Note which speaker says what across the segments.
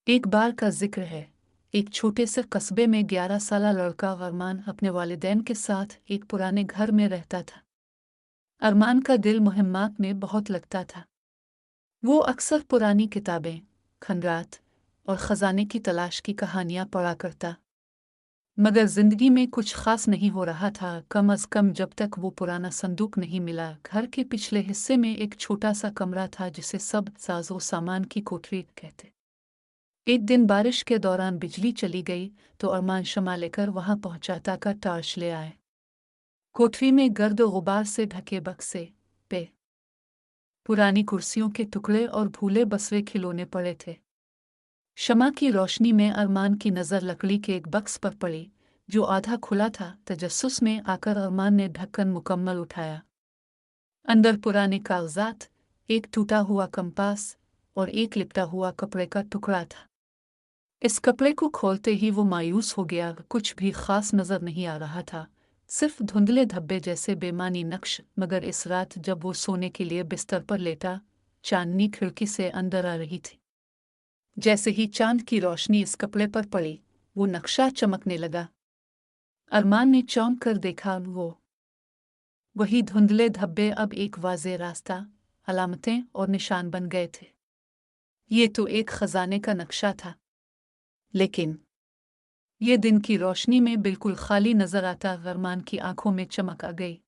Speaker 1: एक बार का जिक्र है। एक छोटे से कस्बे में 11 साला लड़का अरमान अपने वालिदैन के साथ एक पुराने घर में रहता था। अरमान का दिल मुहिम्मात में बहुत लगता था। वो अक्सर पुरानी किताबें, खंडरात और ख़जाने की तलाश की कहानियाँ पढ़ा करता। मगर जिंदगी में कुछ खास नहीं हो रहा था, कम अज कम जब तक वो पुराना संदूक नहीं मिला। घर के पिछले हिस्से में एक छोटा सा कमरा था जिसे सब साजो सामान की कोठरी कहते। एक दिन बारिश के दौरान बिजली चली गई तो अरमान शमा लेकर वहां पहुंचा ताकि टार्च ले आए। कोठरी में गर्द गुबार से ढके बक्से पे पुरानी कुर्सियों के टुकड़े और भूले बसवे खिलौने पड़े थे। शमा की रोशनी में अरमान की नज़र लकड़ी के एक बक्स पर पड़ी जो आधा खुला था। तजस्सुस में आकर अरमान ने ढक्कन मुकम्मल उठाया। अंदर पुराने कागजात, एक टूटा हुआ कंपास और एक लिपटा हुआ कपड़े का टुकड़ा था। इस कपड़े को खोलते ही वो मायूस हो गया। कुछ भी खास नजर नहीं आ रहा था, सिर्फ धुंधले धब्बे जैसे बेमानी नक्श। मगर इस रात जब वो सोने के लिए बिस्तर पर लेटा, चांदनी खिड़की से अंदर आ रही थी। जैसे ही चांद की रोशनी इस कपड़े पर पड़ी, वो नक्शा चमकने लगा। अरमान ने चौंक कर देखा, वही धुंधले धब्बे अब एक वाज़े रास्ता, अलामतें और निशान बन गए थे। ये तो एक खजाने का नक्शा था, लेकिन ये दिन की रोशनी में बिल्कुल खाली नजर आता। अरमान की आंखों में चमक आ गई।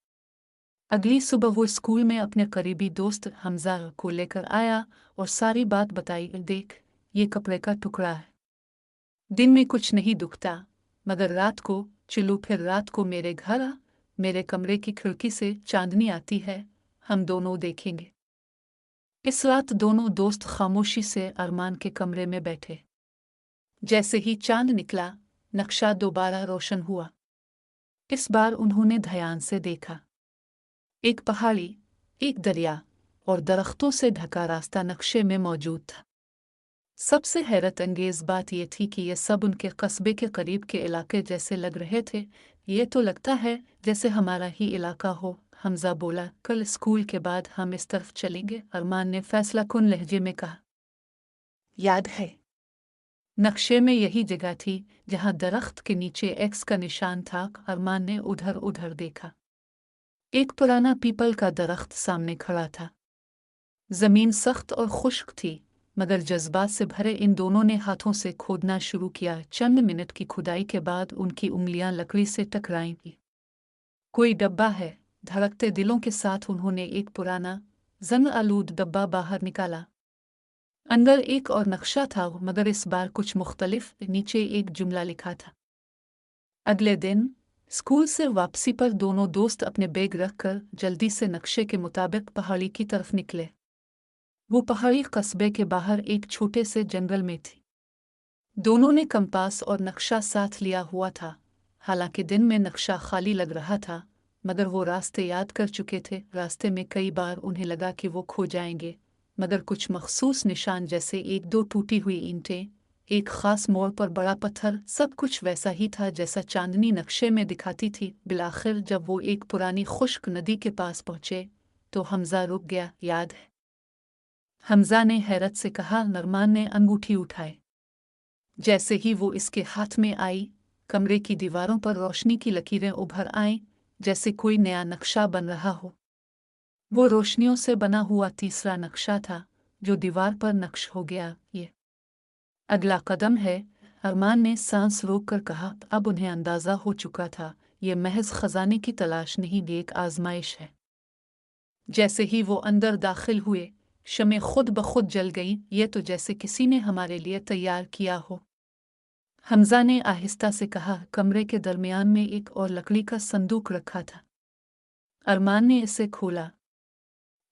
Speaker 1: अगली सुबह वो स्कूल में अपने करीबी दोस्त हमजा को लेकर आया और सारी बात बताई। देख, ये कपड़े का टुकड़ा है। दिन में कुछ नहीं दुखता, मगर रात को चिल्लू, फिर रात को मेरे घर आ, मेरे कमरे की खिड़की से चांदनी आती है, हम दोनों देखेंगे। इस रात दोनों दोस्त खामोशी से अरमान के कमरे में बैठे। जैसे ही चांद निकला, नक्शा दोबारा रोशन हुआ। इस बार उन्होंने ध्यान से देखा। एक पहाड़ी, एक दरिया और दरख्तों से ढका रास्ता नक्शे में मौजूद था। सबसे हैरत अंगेज बात यह थी कि यह सब उनके कस्बे के करीब के इलाके जैसे लग रहे थे। ये तो लगता है जैसे हमारा ही इलाका हो, हमजा बोला। कल स्कूल के बाद हम इस तरफ चलेंगे, अरमान ने फैसलाकुन लहजे में कहा। याद है, नक्शे में यही जगह थी जहां दरख्त के नीचे एक्स का निशान था। अरमान ने उधर उधर देखा। एक पुराना पीपल का दरख्त सामने खड़ा था। जमीन सख्त और खुश्क थी, मगर जज्बात से भरे इन दोनों ने हाथों से खोदना शुरू किया। चंद मिनट की खुदाई के बाद उनकी उंगलियां लकड़ी से टकराईं। कोई डब्बा है, धड़कते दिलों के साथ उन्होंने एक पुराना जंग आलूद डब्बा बाहर निकाला। अंदर एक और नक्शा था, मगर इस बार कुछ मुख्तलिफ। नीचे एक जुमला लिखा था। अगले दिन स्कूल से वापसी पर दोनों दोस्त अपने बैग रखकर जल्दी से नक्शे के मुताबिक पहाड़ी की तरफ निकले। वो पहाड़ी कस्बे के बाहर एक छोटे से जंगल में थी। दोनों ने कंपास और नक्शा साथ लिया हुआ था। हालांकि दिन में नक्शा खाली लग रहा था, मगर वो रास्ते याद कर चुके थे। रास्ते में कई बार उन्हें लगा कि वो खो जाएंगे, मगर कुछ मखसूस निशान, जैसे एक दो टूटी हुई ईंटें, एक खास मोड़ पर बड़ा पत्थर, सब कुछ वैसा ही था जैसा चांदनी नक्शे में दिखाती थी। बिलाखिर जब वो एक पुरानी खुश्क नदी के पास पहुंचे तो हमजा रुक गया। याद है, हमजा ने हैरत से कहा। नरमान ने अंगूठी उठाई। जैसे ही वो इसके हाथ में आई, कमरे की दीवारों पर रोशनी की लकीरें उभर आईं, जैसे कोई नया नक्शा बन रहा हो। वो रोशनियों से बना हुआ तीसरा नक्शा था जो दीवार पर नक्श हो गया। ये अगला कदम है, अरमान ने सांस रोककर कहा। अब उन्हें अंदाजा हो चुका था, ये महज खजाने की तलाश नहीं, ये एक आजमाइश है। जैसे ही वो अंदर दाखिल हुए, शमें खुद ब खुद जल गईं। ये तो जैसे किसी ने हमारे लिए तैयार किया हो, हमजा ने आहिस्ता से कहा। कमरे के दरमियान में एक और लकड़ी का संदूक रखा था। अरमान ने इसे खोला।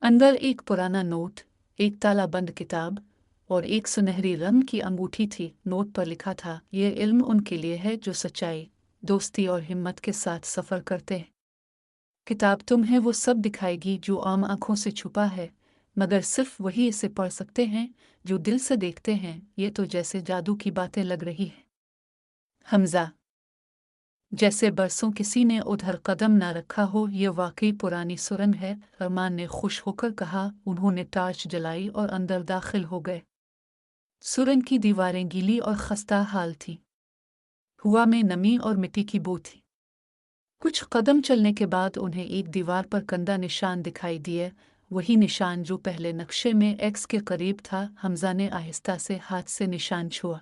Speaker 1: अंदर एक पुराना नोट, एक तालाबंद किताब और एक सुनहरी रंग की अंगूठी थी। नोट पर लिखा था, ये इल्म उनके लिए है जो सच्चाई, दोस्ती और हिम्मत के साथ सफ़र करते हैं। किताब तुम्हें वो सब दिखाएगी जो आम आंखों से छुपा है, मगर सिर्फ वही इसे पढ़ सकते हैं जो दिल से देखते हैं। ये तो जैसे जादू की बातें लग रही है, हमजा। जैसे बरसों किसी ने उधर कदम न रखा हो, ये वाकई पुरानी सुरंग है, अरमान ने खुश होकर कहा। उन्होंने टार्च जलाई और अंदर दाखिल हो गए। सुरंग की दीवारें गीली और खस्ता हाल थीं। हवा में नमी और मिट्टी की बू थी। कुछ कदम चलने के बाद उन्हें एक दीवार पर गंदा निशान दिखाई दिए, वही निशान जो पहले नक्शे में एक्स के करीब था। हमजा ने आहिस्ता से हाथ से निशान छुआ।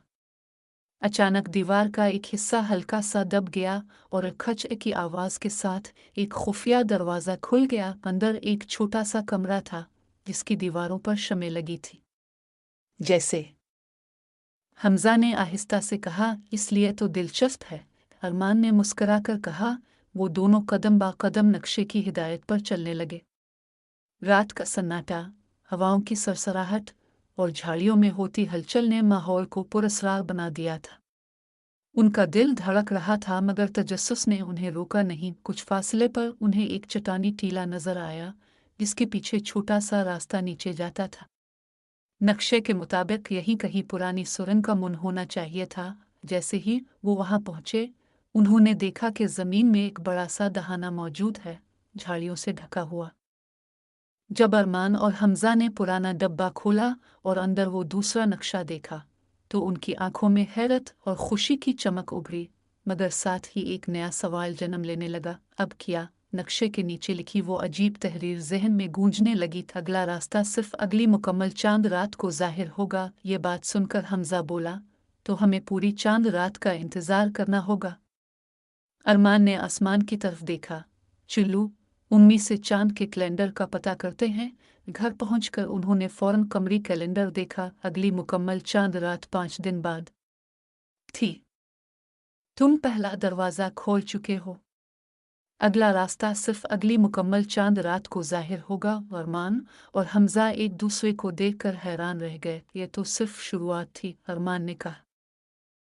Speaker 1: अचानक दीवार का एक हिस्सा हल्का सा दब गया और खच की आवाज़ के साथ एक खुफिया दरवाज़ा खुल गया। अंदर एक छोटा सा कमरा था जिसकी दीवारों पर शमें लगी थी। जैसे हमजा ने आहिस्ता से कहा, इसलिए तो दिलचस्प है। अरमान ने मुस्कुराकर कहा। वो दोनों कदम बा कदम नक्शे की हिदायत पर चलने लगे। रात का सन्नाटा, हवाओं की सरसराहट और झाड़ियों में होती हलचल ने माहौल को पुरस्कार बना दिया था। उनका दिल धड़क रहा था मगर तजस्सुस ने उन्हें रोका नहीं। कुछ फासले पर उन्हें एक चट्टानी टीला नजर आया जिसके पीछे छोटा सा रास्ता नीचे जाता था। नक्शे के मुताबिक यही कहीं पुरानी सुरंग का मुन होना चाहिए था। जैसे ही वो वहां पहुंचे, उन्होंने देखा कि जमीन में एक बड़ा सा दहाना मौजूद है, झाड़ियों से ढका हुआ। जब अरमान और हमजा ने पुराना डब्बा खोला और अंदर वो दूसरा नक्शा देखा, तो उनकी आंखों में हैरत और खुशी की चमक उभरी, मगर साथ ही एक नया सवाल जन्म लेने लगा। अब क्या? नक्शे के नीचे लिखी वो अजीब तहरीर जहन में गूंजने लगी। अगला रास्ता सिर्फ अगली मुकम्मल चांद रात को जाहिर होगा। ये बात सुनकर हमजा बोला, तो हमें पूरी चांद रात का इंतजार करना होगा। अरमान ने आसमान की तरफ देखा। चुल्लू, उम्मी से चांद के कैलेंडर का पता करते हैं। घर पहुंचकर उन्होंने फौरन कमरी कैलेंडर देखा। अगली मुकम्मल चांद रात 5 दिन बाद थी। तुम पहला दरवाज़ा खोल चुके हो। अगला रास्ता सिर्फ अगली मुकम्मल चांद रात को जाहिर होगा। अरमान और हमजा एक दूसरे को देखकर हैरान रह गए। ये तो सिर्फ शुरुआत थी, अरमान ने कहा।